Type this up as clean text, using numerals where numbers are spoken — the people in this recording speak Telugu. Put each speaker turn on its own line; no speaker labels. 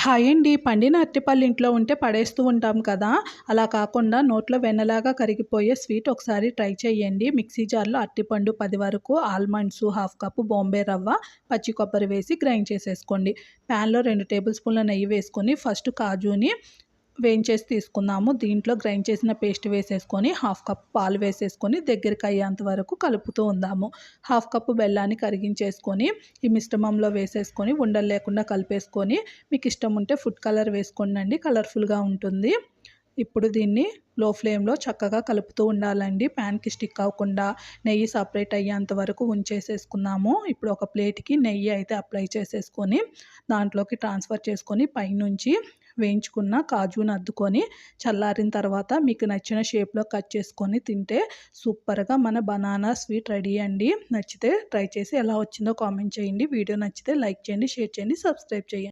హాయ్ అండి. పండిన అరటిపళ్ళు ఇంట్లో ఉంటే పడేస్తూ ఉంటాం కదా! అలా కాకుండా నోట్లో వెన్నలాగా కరిగిపోయే స్వీట్ ఒకసారి ట్రై చేయండి. మిక్సీ జార్‌లో అరటిపండు 10 వరకు, ఆల్మండ్స్, హాఫ్ కప్పు బాంబే రవ్వ, పచ్చి కొబ్బరి వేసి గ్రైండ్ చేసేసుకోండి. ప్యాన్‌లో 2 టేబుల్ స్పూన్ల నెయ్యి వేసుకొని ఫస్ట్ కాజుని వేయించేసి తీసుకుందాము. దీంట్లో గ్రైండ్ చేసిన పేస్ట్ వేసేసుకొని, హాఫ్ కప్ పాలు వేసేసుకొని దగ్గరికి అయ్యేంత వరకు కలుపుతూ ఉందాము. హాఫ్ కప్పు బెల్లాన్ని కరిగించేసుకొని ఈ మిశ్రమంలో వేసేసుకొని ఉండలు లేకుండా కలిపేసుకొని, మీకు ఇష్టం ఉంటే ఫుడ్ కలర్ వేసుకోండి, కలర్ఫుల్‌గా ఉంటుంది. ఇప్పుడు దీన్ని లో ఫ్లేమ్‌లో చక్కగా కలుపుతూ ఉండాలండి. ప్యాన్‌కి స్టిక్ అవ్వకుండా నెయ్యి సపరేట్ అయ్యేంత వరకు ఉంచేసేసుకున్నాము. ఇప్పుడు ఒక ప్లేట్‌కి నెయ్యి అయితే అప్లై చేసేసుకొని దాంట్లోకి ట్రాన్స్‌ఫర్ చేసుకొని పైనుంచి వేయించుకున్న కాజుని అద్దుకొని చల్లారిన తర్వాత మీకు నచ్చిన షేప్‌లో కట్ చేసుకొని తింటే సూపర్‌గా మన బనానా స్వీట్ రెడీ అండి. నచ్చితే ట్రై చేసి ఎలా వచ్చిందో కామెంట్ చేయండి. వీడియో నచ్చితే లైక్ చేయండి, షేర్ చేయండి, సబ్స్క్రైబ్ చేయండి.